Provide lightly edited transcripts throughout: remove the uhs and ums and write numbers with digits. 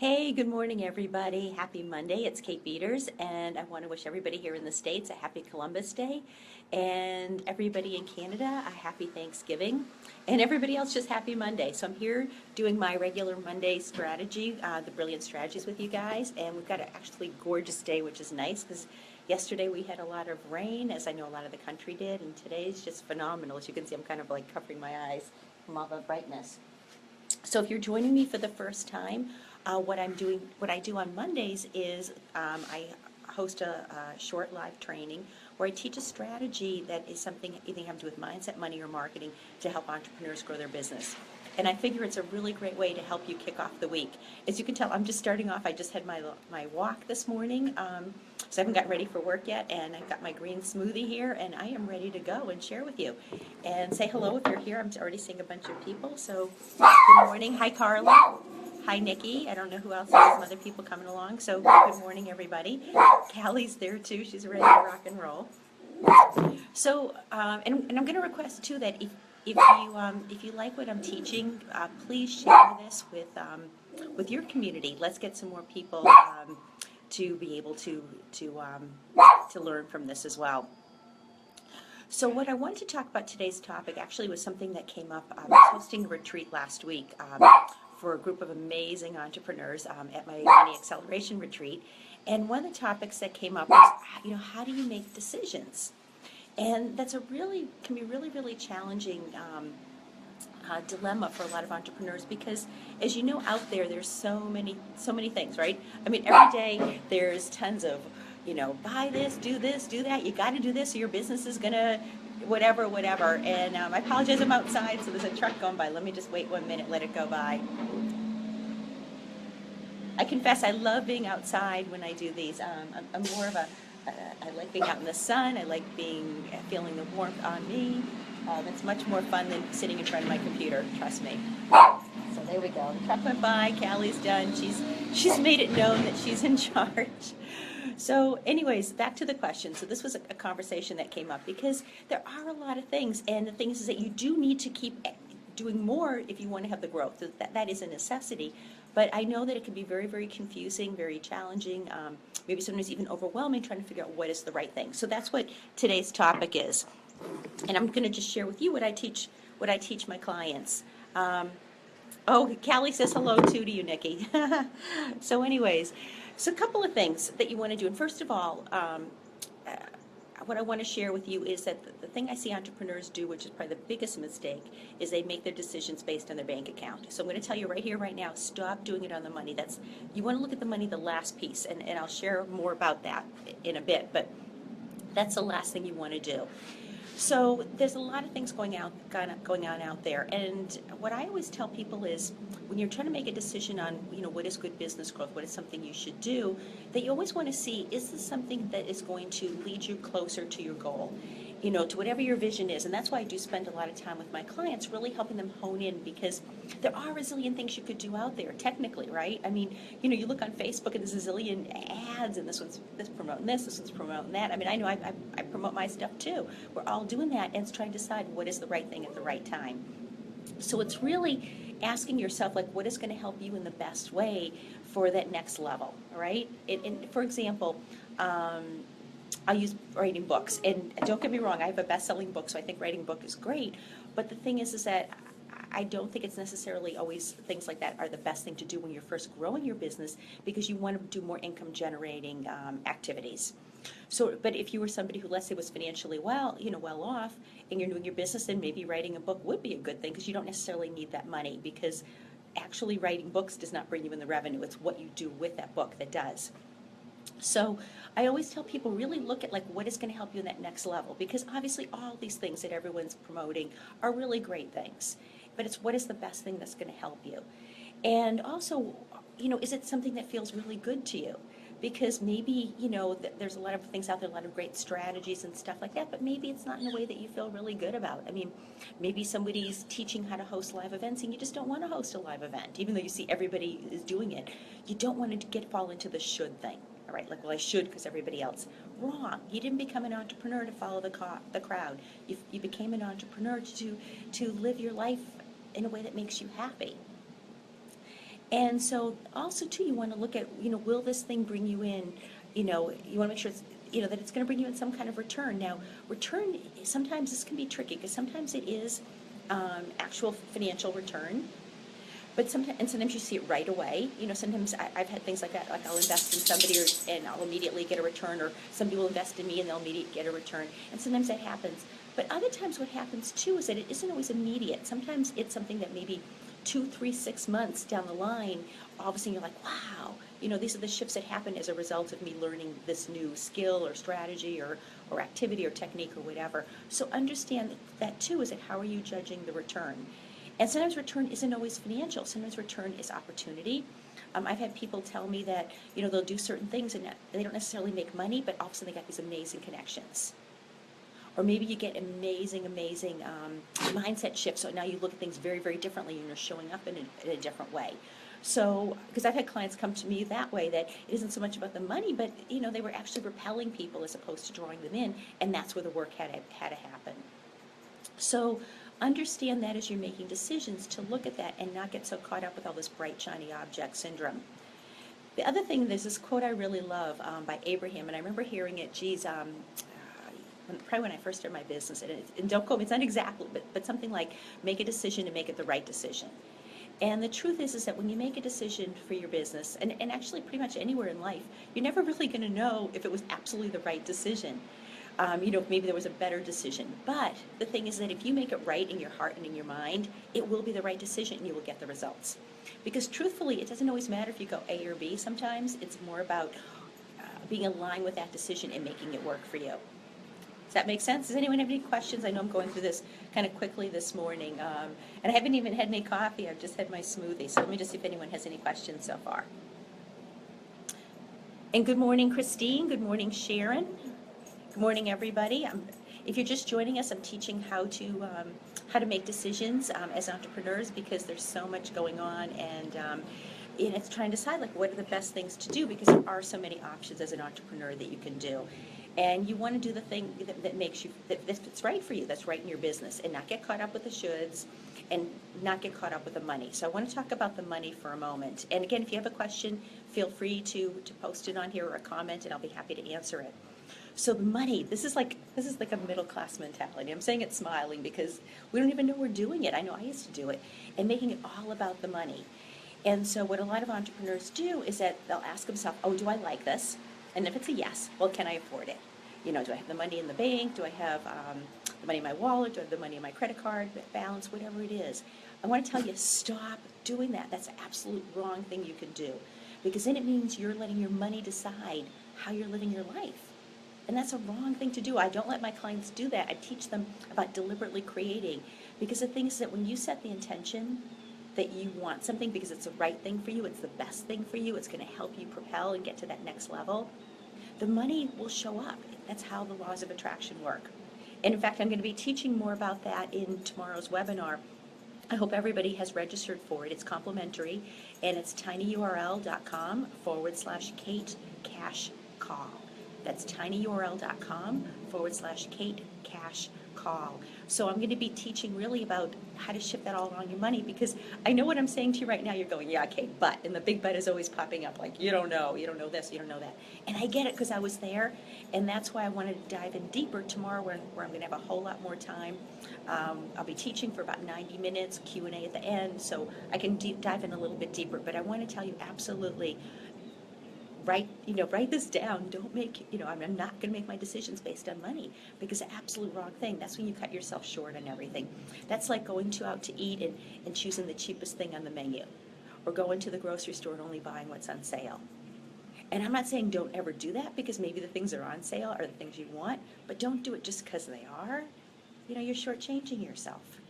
Hey, good morning, everybody. Happy Monday. It's Kate Beeders, and I want to wish everybody here in the States a happy Columbus Day, and everybody in Canada a happy Thanksgiving, and everybody else just happy Monday. So I'm here doing my regular Monday strategy, the brilliant strategies with you guys, and we've got an actually gorgeous day, which is nice because yesterday we had a lot of rain, as I know a lot of the country did, and today's just phenomenal. As you can see, I'm kind of like covering my eyes from all the brightness. So if you're joining me for the first time, what I do on Mondays is I host a short live training where I teach a strategy that is something either having to do with mindset, money, or marketing to help entrepreneurs grow their business. And I figure it's a really great way to help you kick off the week. As you can tell, I'm just starting off. I just had my walk this morning, so I haven't gotten ready for work yet, and I've got my green smoothie here, and I am ready to go and share with you. And say hello if you're here. I'm already seeing a bunch of people, so good morning. Hi, Carla. Hi, Nikki. I don't know who else. There's some other people coming along, so good morning, everybody. Callie's there, too. She's ready to rock and roll. So, and I'm going to request too that if you like what I'm teaching, please share this with your community. Let's get some more people to be able to learn from this as well. So what I wanted to talk about today's topic actually was something that came up. I was hosting a retreat last week for a group of amazing entrepreneurs at my Money Acceleration Retreat, and one of the topics that came up was, how do you make decisions? And that's can be really challenging dilemma for a lot of entrepreneurs because, as you know, out there's so many things, right? I mean, every day there's tons of, buy this, do that. You got to do this, or your business is gonna whatever. And I apologize, I'm outside, so there's a truck going by. Let me just wait 1 minute, let it go by. I confess, I love being outside when I do these. I'm more of I like being out in the sun. I like feeling the warmth on me. It's much more fun than sitting in front of my computer, trust me. So there we go. The truck went by, Callie's done. She's made it known that she's in charge. So anyways, back to the question. So this was a conversation that came up because there are a lot of things, and the thing is that you do need to keep doing more if you want to have the growth. That is a necessity. But I know that it can be very confusing, very challenging, maybe sometimes even overwhelming, trying to figure out what is the right thing. So that's what today's topic is. And I'm going to just share with you what I teach my clients. Oh, Callie says hello too to you, Nikki. So anyways, so a couple of things that you want to do. And first of all, what I want to share with you is that the thing I see entrepreneurs do, which is probably the biggest mistake, is they make their decisions based on their bank account. So I'm going to tell you right here, right now, stop doing it on the money. You want to look at the money, the last piece, and I'll share more about that in a bit, but that's the last thing you want to do. So there's a lot of things going on out there, and what I always tell people is when you're trying to make a decision on what is good business growth, what is something you should do, that you always want to see, is this something that is going to lead you closer to your goal, to whatever your vision is. And that's why I do spend a lot of time with my clients, really helping them hone in, because there are a zillion things you could do out there technically, right? I mean, you look on Facebook and there's a zillion ads, and this one's promoting this one's promoting that. I mean, I know I promote my stuff too. We're all doing that, and it's trying to decide what is the right thing at the right time. So it's really asking yourself, like, what is going to help you in the best way for that next level, right? And for example, I use writing books, and don't get me wrong, I have a best-selling book, so I think writing a book is great, but the thing is that I don't think it's necessarily always things like that are the best thing to do when you're first growing your business, because you want to do more income-generating activities. So, but if you were somebody who, let's say, was financially well off, and you're doing your business, then maybe writing a book would be a good thing, because you don't necessarily need that money, because actually writing books does not bring you in the revenue. It's what you do with that book that does. So I always tell people, really look at what is going to help you in that next level, because obviously all these things that everyone's promoting are really great things, but it's what is the best thing that's going to help you. And also, is it something that feels really good to you? Because maybe, there's a lot of things out there, a lot of great strategies and stuff like that, but maybe it's not in a way that you feel really good about. I mean, maybe somebody's teaching how to host live events, and you just don't want to host a live event, even though you see everybody is doing it. You don't want to fall into the should thing. All right, well, I should because everybody else. Wrong. You didn't become an entrepreneur to follow the crowd. You became an entrepreneur to live your life in a way that makes you happy. And so also too, you want to look at, will this thing bring you in, you want to make sure it's, that it's going to bring you in some kind of return. Now, return, sometimes this can be tricky because sometimes it is actual financial return. But sometimes you see it right away. Sometimes I've had things like that, like I'll invest in somebody and I'll immediately get a return, or somebody will invest in me and they'll immediately get a return. And sometimes that happens. But other times what happens too is that it isn't always immediate. Sometimes it's something that maybe 2, 3, 6 months down the line, all of a sudden you're like, wow, these are the shifts that happen as a result of me learning this new skill or strategy or activity or technique or whatever. So understand that too, is that how are you judging the return? And sometimes return isn't always financial. Sometimes return is opportunity. I've had people tell me that, they'll do certain things and they don't necessarily make money, but all of a sudden they got these amazing connections. Or maybe you get amazing mindset shifts. So now you look at things very, very differently and you're showing up in a different way. So, because I've had clients come to me that way, that it isn't so much about the money, but, they were actually repelling people as opposed to drawing them in, and that's where the work had to happen. So understand that as you're making decisions, to look at that and not get so caught up with all this bright, shiny object syndrome. The other thing, there's this quote I really love by Abraham, and I remember hearing it, probably when I first started my business, and don't quote me, it's not exactly, but something like, make a decision and make it the right decision. And the truth is that when you make a decision for your business, and actually pretty much anywhere in life, you're never really going to know if it was absolutely the right decision. Maybe there was a better decision. But the thing is that if you make it right in your heart and in your mind, it will be the right decision and you will get the results. Because truthfully, it doesn't always matter if you go A or B. Sometimes it's more about being aligned with that decision and making it work for you. Does that make sense? Does anyone have any questions? I know I'm going through this kind of quickly this morning. And I haven't even had any coffee. I've just had my smoothie. So let me just see if anyone has any questions so far. And good morning, Christine. Good morning, Sharon. Good morning, everybody. If you're just joining us, I'm teaching how to make decisions as entrepreneurs, because there's so much going on, and it's trying to decide what are the best things to do, because there are so many options as an entrepreneur that you can do. And you want to do the thing that makes you, that's right for you, that's right in your business, and not get caught up with the shoulds and not get caught up with the money. So I want to talk about the money for a moment. And again, if you have a question, feel free to post it on here or a comment, and I'll be happy to answer it. So the money, this is like a middle class mentality. I'm saying it smiling because we don't even know we're doing it. I know I used to do it, and making it all about the money. And so what a lot of entrepreneurs do is that they'll ask themselves, oh, do I like this? And if it's a yes, well, can I afford it? Do I have the money in the bank? Do I have the money in my wallet? Do I have the money in my credit card balance? Whatever it is. I want to tell you, stop doing that. That's the absolute wrong thing you can do, because then it means you're letting your money decide how you're living your life. And that's a wrong thing to do. I don't let my clients do that. I teach them about deliberately creating, because the thing is that when you set the intention that you want something because it's the right thing for you, it's the best thing for you, it's going to help you propel and get to that next level, the money will show up. That's how the laws of attraction work. And in fact, I'm going to be teaching more about that in tomorrow's webinar. I hope everybody has registered for it. It's complimentary, and it's tinyurl.com/Kate Cash Call. That's tinyurl.com/Kate Cash Call. So I'm going to be teaching really about how to shift that all around your money, because I know what I'm saying to you right now. You're going, yeah, Kate, but, and the big but is always popping up, like, you don't know this, you don't know that. And I get it, because I was there, and that's why I wanted to dive in deeper tomorrow, where I'm going to have a whole lot more time. I'll be teaching for about 90 minutes, Q&A at the end, so I can dive in a little bit deeper. But I want to tell you, absolutely, write this down. Don't make, I'm not going to make my decisions based on money, because it's an absolute wrong thing. That's when you cut yourself short on everything. That's like going out to eat and choosing the cheapest thing on the menu, or going to the grocery store and only buying what's on sale. And I'm not saying don't ever do that, because maybe the things that are on sale are the things you want, but don't do it just because they are. You're shortchanging yourself.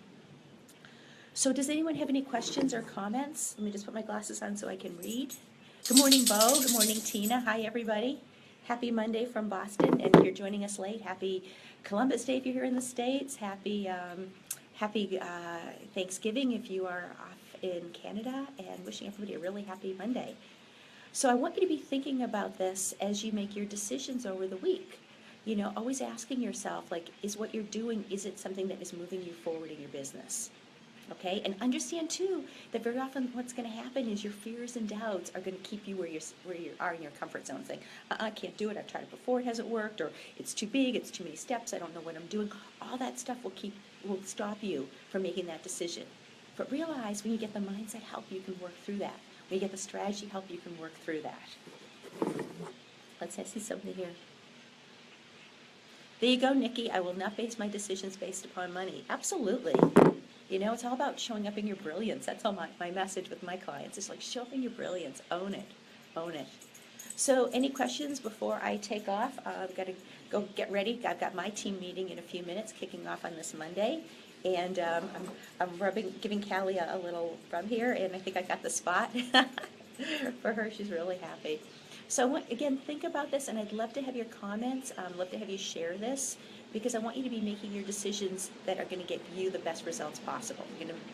So does anyone have any questions or comments? Let me just put my glasses on so I can read. Good morning, Bo. Good morning, Tina. Hi, everybody. Happy Monday from Boston. And if you're joining us late, happy Columbus Day if you're here in the States. Happy Thanksgiving if you are off in Canada, and wishing everybody a really happy Monday. So I want you to be thinking about this as you make your decisions over the week. Always asking yourself, is what you're doing, is it something that is moving you forward in your business? Okay, and understand too that very often what's going to happen is your fears and doubts are going to keep you where you are in your comfort zone, saying, I can't do it, I've tried it before, it hasn't worked, or it's too big, it's too many steps, I don't know what I'm doing. All that stuff will stop you from making that decision. But realize when you get the mindset help, you can work through that. When you get the strategy help, you can work through that. Let's see something here. There you go, Nikki. I will not base my decisions based upon money. Absolutely. You know, it's all about showing up in your brilliance. That's all my message with my clients. It's like, show up in your brilliance. Own it. Own it. So any questions before I take off? I've got to go get ready. I've got my team meeting in a few minutes, kicking off on this Monday. And I'm giving Callie a little rub here, and I think I got the spot for her. She's really happy. So again, think about this, and I'd love to have your comments. I'd love to have you share this, because I want you to be making your decisions that are going to get you the best results possible. You're going to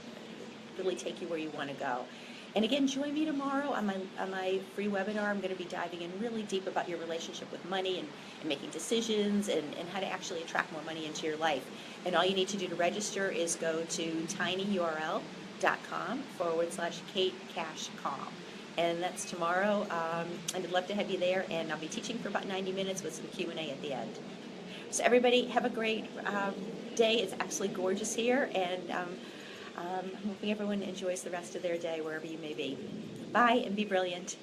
really take you where you want to go. And again, join me tomorrow on my free webinar. I'm going to be diving in really deep about your relationship with money and making decisions and how to actually attract more money into your life. And all you need to do to register is go to tinyurl.com/KateCashCalm. And that's tomorrow. And I'd love to have you there. And I'll be teaching for about 90 minutes with some Q&A at the end. So everybody, have a great day. It's actually gorgeous here. And I'm hoping everyone enjoys the rest of their day wherever you may be. Bye, and be brilliant.